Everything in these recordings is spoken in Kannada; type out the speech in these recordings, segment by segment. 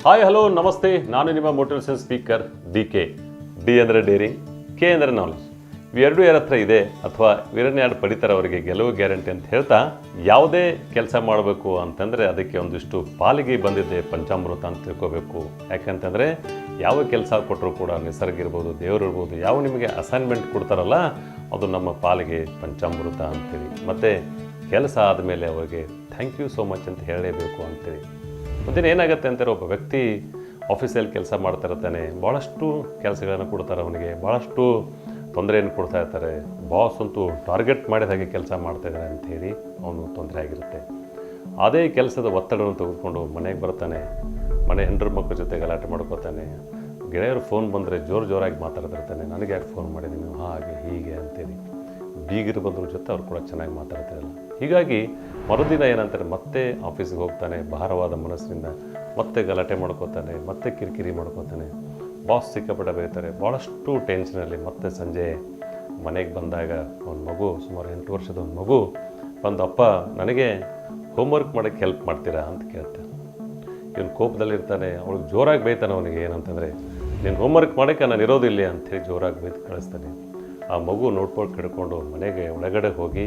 ಹಾಯ್ ಹಲೋ ನಮಸ್ತೆ, ನಾನು ನಿಮ್ಮ ಮೋಟಿವೇಶನ್ ಸ್ಪೀಕರ್ ಡಿ ಡಿ ಅಂದರೆ ಡೇರಿಂಗ್, ಕೆ ಅಂದರೆ ನಾಲೆಜ್. ಇವೆರಡೂ ಯಾರ ಹತ್ರ ಇದೆ ಅಥವಾ ಇವೆರಡನ್ನ ಯಾರು ಪಡಿತಾರೆ ಅವರಿಗೆ ಗೆಲುವು ಗ್ಯಾರಂಟಿ ಅಂತ ಹೇಳ್ತಾ, ಯಾವುದೇ ಕೆಲಸ ಮಾಡಬೇಕು ಅಂತಂದರೆ ಅದಕ್ಕೆ ಒಂದಿಷ್ಟು ಪಾಲಿಗೆ ಬಂದಿದ್ದೆ ಪಂಚಾಮೃತ ಅಂತ ತಿಳ್ಕೋಬೇಕು. ಯಾಕಂತಂದರೆ ಯಾವ ಕೆಲಸ ಕೊಟ್ಟರೂ ಕೂಡ ನಿಸರ್ಗ ಇರ್ಬೋದು, ದೇವರು ಇರ್ಬೋದು, ಯಾವ ನಿಮಗೆ ಅಸೈನ್ಮೆಂಟ್ ಕೊಡ್ತಾರಲ್ಲ ಅದು ನಮ್ಮ ಪಾಲಿಗೆ ಪಂಚಾಮೃತ ಅಂತೇಳಿ. ಮತ್ತು ಕೆಲಸ ಆದಮೇಲೆ ಅವರಿಗೆ ಥ್ಯಾಂಕ್ ಯು ಸೋ ಮಚ್ ಅಂತ ಹೇಳಲೇಬೇಕು ಅಂತೇಳಿ. ಮುಂದಿನ ಏನಾಗುತ್ತೆ ಅಂತಾರೆ, ಒಬ್ಬ ವ್ಯಕ್ತಿ ಆಫೀಸಲ್ಲಿ ಕೆಲಸ ಮಾಡ್ತಾ ಇರ್ತಾನೆ, ಭಾಳಷ್ಟು ಕೆಲಸಗಳನ್ನು ಕೊಡ್ತಾರೆ ಅವನಿಗೆ, ಭಾಳಷ್ಟು ತೊಂದರೆಯನ್ನು ಕೊಡ್ತಾ ಇರ್ತಾರೆ. ಬಾಸ್ ಅಂತೂ ಟಾರ್ಗೆಟ್ ಮಾಡಿದ ಹಾಗೆ ಕೆಲಸ ಮಾಡ್ತಾಯಿದ್ದಾರೆ ಅಂಥೇಳಿ ಅವನು ತೊಂದರೆ ಆಗಿರುತ್ತೆ. ಅದೇ ಕೆಲಸದ ಒತ್ತಡವನ್ನು ತೆಗೆದುಕೊಂಡು ಮನೆಗೆ ಬರ್ತಾನೆ, ಮನೆ ಹೆಂಡ್ರ ಮಕ್ಕಳ ಜೊತೆ ಗಲಾಟೆ ಮಾಡ್ಕೋತಾನೆ. ಗೆಳೆಯರು ಫೋನ್ ಬಂದರೆ ಜೋರಾಗಿ ಮಾತಾಡ್ತಿರ್ತಾನೆ, ನನಗೆ ಯಾಕೆ ಫೋನ್ ಮಾಡಿದ್ದೀನಿ ನೀವು ಹಾಗೆ ಹೀಗೆ ಅಂತೇಳಿ. ಬೀಗರು ಬಂದ್ರ ಜೊತೆ ಅವ್ರು ಕೂಡ ಚೆನ್ನಾಗಿ ಮಾತಾಡ್ತಿರಲ್ಲ. ಹೀಗಾಗಿ ಮರುದಿನ ಏನಂತಾರೆ, ಮತ್ತೆ ಆಫೀಸಿಗೆ ಹೋಗ್ತಾನೆ ಭಾರವಾದ ಮನಸ್ಸಿನಿಂದ, ಮತ್ತೆ ಗಲಾಟೆ ಮಾಡ್ಕೋತಾನೆ, ಮತ್ತೆ ಕಿರಿಕಿರಿ ಮಾಡ್ಕೋತಾನೆ. ಬಾಸ್ ಸಿಕ್ಕಾಪಟ್ಟೆ ಬೈತಾರೆ, ಭಾಳಷ್ಟು ಟೆನ್ಷನಲ್ಲಿ. ಮತ್ತೆ ಸಂಜೆ ಮನೆಗೆ ಬಂದಾಗ ಒಂದು ಮಗು, ಸುಮಾರು 8 ವರ್ಷದ ಒಂದು ಮಗು ಬಂದು, ಅಪ್ಪ ನನಗೆ ಹೋಮ್ವರ್ಕ್ ಮಾಡೋಕ್ಕೆ ಹೆಲ್ಪ್ ಮಾಡ್ತೀರಾ ಅಂತ ಕೇಳ್ತಾರೆ. ಇವನು ಕೋಪದಲ್ಲಿರ್ತಾನೆ, ಅವಳಿಗೆ ಜೋರಾಗಿ ಬೈತಾನೆ. ಅವನಿಗೆ ಏನಂತಂದರೆ, ನೀನು ಹೋಮ್ವರ್ಕ್ ಮಾಡೋಕ್ಕೆ ನಾನು ಇರೋದಿಲ್ಲ ಅಂಥೇಳಿ ಜೋರಾಗಿ ಬೈದು ಕಳಿಸ್ತಾನೆ. ಆ ಮಗು ನೋಡ್ಕೊಂಡು ಕೆಡ್ಕೊಂಡು ಮನೆಗೆ ಒಳಗಡೆ ಹೋಗಿ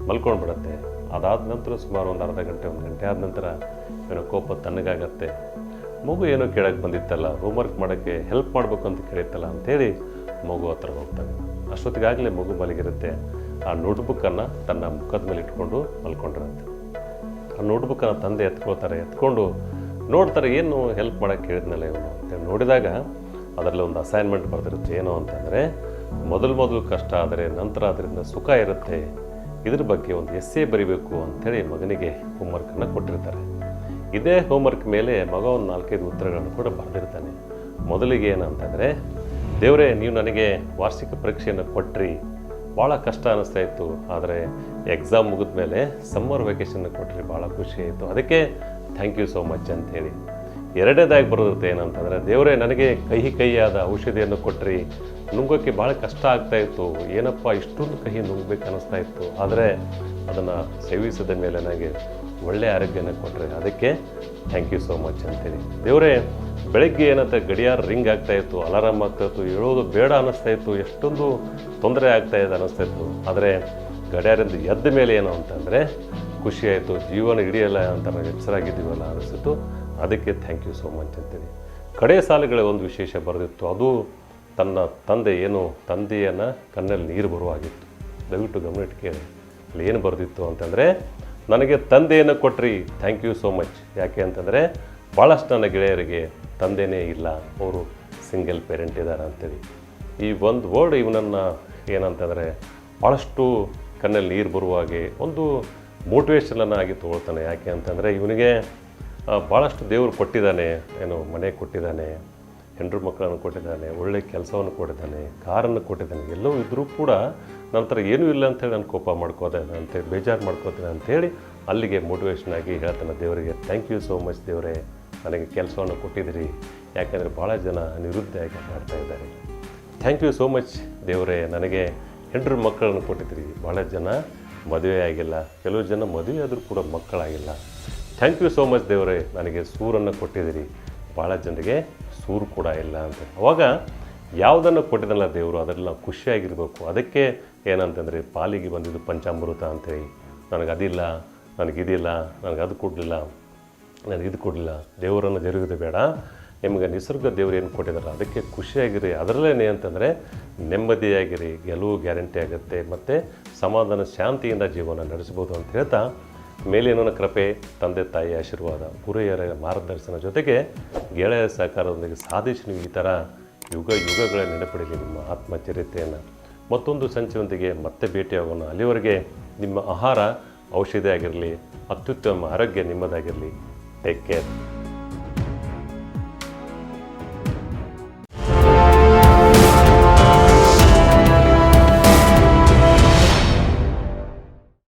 ಮಲ್ಕೊಂಡು ಬಿಡುತ್ತೆ. ಅದಾದ ನಂತರ ಸುಮಾರು ಒಂದು ಅರ್ಧ ಗಂಟೆ 1 ಗಂಟೆ ಆದ ನಂತರ ಏನೋ ಕೋಪ ತಣ್ಣಗಾಗತ್ತೆ. ಮಗು ಏನೋ ಕೇಳಕ್ಕೆ ಬಂದಿತ್ತಲ್ಲ, ಹೋಮ್ವರ್ಕ್ ಮಾಡೋಕ್ಕೆ ಹೆಲ್ಪ್ ಮಾಡಬೇಕು ಅಂತ ಕೇಳಿತ್ತಲ್ಲ ಅಂಥೇಳಿ ಮಗು ಹತ್ರ ಹೋಗ್ತಾನೆ. ಅಷ್ಟೊತ್ತಿಗಾಗಲೇ ಮಗು ಮಲಗಿರುತ್ತೆ. ಆ ನೋಟ್ಬುಕ್ಕನ್ನು ತನ್ನ ಮುಖದ ಮೇಲೆ ಇಟ್ಕೊಂಡು ಮಲ್ಕೊಂಡಿರುತ್ತೆ. ಆ ನೋಟ್ಬುಕ್ಕನ್ನು ತಂದೆ ಎತ್ಕೊಂಡು ನೋಡ್ತಾರೆ, ಏನು ಹೆಲ್ಪ್ ಮಾಡೋಕ್ಕೆ ಹೇಳಿದ್ನಲ್ಲ ಇವನು ಅಂತೇಳಿ. ನೋಡಿದಾಗ ಅದರಲ್ಲಿ ಒಂದು ಅಸೈನ್ಮೆಂಟ್ ಬರೆದಿರುತ್ತೆ. ಏನು ಅಂತಂದರೆ, ಮೊದಲು ಕಷ್ಟ ಆದರೆ ನಂತರ ಅದರಿಂದ ಸುಖ ಇರುತ್ತೆ, ಇದ್ರ ಬಗ್ಗೆ ಒಂದು ಎಸ್ಸೆ ಬರಿಬೇಕು ಅಂಥೇಳಿ ಮಗನಿಗೆ ಹೋಮ್ವರ್ಕನ್ನು ಕೊಟ್ಟಿರ್ತಾರೆ. ಇದೇ ಹೋಮ್ವರ್ಕ್ ಮೇಲೆ ಮಗ ಒಂದು 4-5 ಉತ್ತರಗಳನ್ನು ಕೂಡ ಬರೆದಿರ್ತಾನೆ. ಮೊದಲಿಗೆ ಏನಂತಂದರೆ, ದೇವರೇ ನೀವು ನನಗೆ ವಾರ್ಷಿಕ ಪರೀಕ್ಷೆಯನ್ನು ಕೊಟ್ರಿ, ಭಾಳ ಕಷ್ಟ ಅನ್ನಿಸ್ತಾ ಇತ್ತು, ಆದರೆ ಎಕ್ಸಾಮ್ ಮುಗಿದ ಮೇಲೆ ಸಮ್ಮರ್ ವೆಕೇಷನ್ ಕೊಟ್ರಿ, ಭಾಳ ಖುಷಿ ಆಯಿತು, ಅದಕ್ಕೆ ಥ್ಯಾಂಕ್ ಯು ಸೋ ಮಚ್ ಅಂಥೇಳಿ. ಎರಡನೇದಾಗಿ ಬರೋದಿರುತ್ತೆ ಏನಂತಂದರೆ, ದೇವರೇ ನನಗೆ ಕಹಿಯಾದ ಔಷಧಿಯನ್ನು ಕೊಟ್ರಿ, ನುಂಗೋಕ್ಕೆ ಭಾಳ ಕಷ್ಟ ಆಗ್ತಾಯಿತ್ತು, ಏನಪ್ಪ ಇಷ್ಟೊಂದು ಕಹಿ ನುಂಗ್ಬೇಕು ಅನ್ನಿಸ್ತಾ ಇತ್ತು, ಆದರೆ ಅದನ್ನು ಸೇವಿಸಿದ ಮೇಲೆ ನನಗೆ ಒಳ್ಳೆಯ ಆರೋಗ್ಯನ ಕೊಟ್ಟರೆ, ಅದಕ್ಕೆ ಥ್ಯಾಂಕ್ ಯು ಸೋ ಮಚ್ ಅಂತೇಳಿ. ದೇವರೇ ಬೆಳಗ್ಗೆ ಏನಂತ ಗಡಿಯಾರ ರಿಂಗ್ ಆಗ್ತಾಯಿತ್ತು, ಅಲಾರಾಮ್ ಆಗ್ತಾಯಿತ್ತು, ಹೇಳೋದು ಬೇಡ ಅನ್ನಿಸ್ತಾಯಿತ್ತು, ಎಷ್ಟೊಂದು ತೊಂದರೆ ಆಗ್ತಾಯಿದೆ ಅನ್ನಿಸ್ತಾಯಿತ್ತು, ಆದರೆ ಗಡಿಯಾರಿಂದ ಎದ್ದ ಮೇಲೆ ಏನು ಅಂತಂದರೆ ಖುಷಿಯಾಯಿತು, ಜೀವನ ಹಿಡಿಯಲ್ಲ ಅಂತ ನಾವು ಎಚ್ಚರಾಗಿದ್ದೀವಲ್ಲ ಅನ್ನಿಸ್ತು, ಅದಕ್ಕೆ ಥ್ಯಾಂಕ್ ಯು ಸೋ ಮಚ್ ಅಂತೇಳಿ. ಕಡೆ ಸಾಲುಗಳ ಒಂದು ವಿಶೇಷ ಬರೆದಿತ್ತು. ಅದು ತನ್ನ ತಂದೆಯನ್ನು ಕಣ್ಣಲ್ಲಿ ನೀರು ಬರುವಾಗಿತ್ತು. ದಯವಿಟ್ಟು ಗಮನಿಟ್ಟು ಕೇಳಿ, ಅಲ್ಲಿ ಏನು ಬರೆದಿತ್ತು ಅಂತಂದರೆ, ನನಗೆ ತಂದೆಯನ್ನು ಕೊಟ್ರಿ, ಥ್ಯಾಂಕ್ ಯು ಸೋ ಮಚ್. ಯಾಕೆ ಅಂತಂದರೆ, ಭಾಳಷ್ಟು ನನ್ನ ಗೆಳೆಯರಿಗೆ ತಂದೆಯೇ ಇಲ್ಲ, ಅವರು ಸಿಂಗಲ್ ಪೇರೆಂಟ್ ಇದ್ದಾರೆ ಅಂತೇಳಿ. ಈ ಒಂದು ವರ್ಡ್ ಇವನನ್ನು ಏನಂತಂದರೆ ಭಾಳಷ್ಟು ಕಣ್ಣಲ್ಲಿ ನೀರು ಬರುವಾಗೆ ಒಂದು ಮೋಟಿವೇಶನನ್ನು ಆಗಿ ತೊಗೊಳ್ತಾನೆ. ಯಾಕೆ ಅಂತಂದರೆ, ಇವನಿಗೆ ಭಾಳಷ್ಟು ದೇವರು ಕೊಟ್ಟಿದ್ದಾನೆ, ಏನು ಮನೆ ಕೊಟ್ಟಿದ್ದಾನೆ, ಹೆಂಡ್ರು ಮಕ್ಕಳನ್ನು ಕೊಟ್ಟಿದ್ದಾನೆ, ಒಳ್ಳೆಯ ಕೆಲಸವನ್ನು ಕೊಟ್ಟಿದ್ದಾನೆ, ಕಾರನ್ನು ಕೊಟ್ಟಿದ್ದಾನೆ, ಎಲ್ಲವೂ ಇದ್ದರೂ ಕೂಡ ನಂತರ ಏನೂ ಇಲ್ಲ ಅಂಥೇಳಿ ನಾನು ಕೋಪ ಮಾಡ್ಕೋತೇನೆ ಅಂತೇಳಿ, ಬೇಜಾರು ಮಾಡ್ಕೋತೇನೆ ಅಂಥೇಳಿ ಅಲ್ಲಿಗೆ ಮೋಟಿವೇಶನ್ ಆಗಿ ಹೇಳ್ತಾನೆ ದೇವರಿಗೆ, ಥ್ಯಾಂಕ್ ಯು ಸೋ ಮಚ್ ದೇವರೇ, ನನಗೆ ಕೆಲಸವನ್ನು ಕೊಟ್ಟಿದ್ದೀರಿ, ಯಾಕೆಂದರೆ ಭಾಳ ಜನ ನಿರುದ್ಯೋಗ ಮಾಡ್ತಾ ಇದ್ದಾರೆ. ಥ್ಯಾಂಕ್ ಯು ಸೋ ಮಚ್ ದೇವರೇ, ನನಗೆ ಹೆಂಡ್ರು ಮಕ್ಕಳನ್ನು ಕೊಟ್ಟಿದ್ದೀರಿ, ಭಾಳ ಜನ ಮದುವೆ ಆಗಿಲ್ಲ, ಕೆಲವು ಜನ ಮದುವೆ ಆದರೂ ಕೂಡ ಮಕ್ಕಳಾಗಿಲ್ಲ. ಥ್ಯಾಂಕ್ ಯು ಸೋ ಮಚ್ ದೇವರೇ, ನನಗೆ ಸೂರನ್ನು ಕೊಟ್ಟಿದ್ದೀರಿ, ಭಾಳ ಜನರಿಗೆ ಸೂರು ಕೂಡ ಇಲ್ಲ ಅಂತ. ಅವಾಗ ಯಾವುದನ್ನು ಕೊಟ್ಟಿದ್ದಲ್ಲ ದೇವರು, ಅದರಲ್ಲಿ ನಾವು ಖುಷಿಯಾಗಿರಬೇಕು. ಅದಕ್ಕೆ ಏನಂತಂದರೆ, ಪಾಲಿಗೆ ಬಂದಿದ್ದು ಪಂಚಾಮೃತ ಅಂತೇಳಿ. ನನಗದಿಲ್ಲ, ನನಗಿದಿಲ್ಲ, ನನಗೆ ಅದು ಕೊಡಲಿಲ್ಲ, ನನಗಿದು ಕೊಡಲಿಲ್ಲ, ದೇವರನ್ನು ಜರುಗೋದು ಬೇಡ, ನಿಮಗೆ ನಿಸರ್ಗ ದೇವರು ಏನು ಕೊಟ್ಟಿದ್ದಾರಲ್ಲ ಅದಕ್ಕೆ ಖುಷಿಯಾಗಿರಿ. ಅದರಲ್ಲೇ ಅಂತಂದರೆ ನೆಮ್ಮದಿಯಾಗಿರಿ, ಗೆಲುವು ಗ್ಯಾರಂಟಿ ಆಗುತ್ತೆ, ಮತ್ತು ಸಮಾಧಾನ ಶಾಂತಿಯಿಂದ ಜೀವನ ನಡೆಸ್ಬೋದು ಅಂತ ಹೇಳ್ತಾ, ಮೇಲಿನ ಕೃಪೆ, ತಂದೆ ತಾಯಿ ಆಶೀರ್ವಾದ, ಗುರುಹಿರಿಯರ ಮಾರ್ಗದರ್ಶನ ಜೊತೆಗೆ ಗೆಳೆಯರ ಸಹಕಾರದೊಂದಿಗೆ ಸಾಧಿಸಿ ನೀವು ಈ ಥರ ಯುಗಗಳ ನೆನಪಿಡಲಿ ನಿಮ್ಮ ಆತ್ಮಚರಿತ್ರೆಯನ್ನು. ಮತ್ತೊಂದು ಸಂಚಿನೊಂದಿಗೆ ಮತ್ತೆ ಭೇಟಿಯಾಗೋಣ. ಅಲ್ಲಿವರೆಗೆ ನಿಮ್ಮ ಆಹಾರ ಔಷಧಿ ಆಗಿರಲಿ, ಅತ್ಯುತ್ತಮ ಆರೋಗ್ಯ ನಿಮ್ಮದಾಗಿರಲಿ. Take care.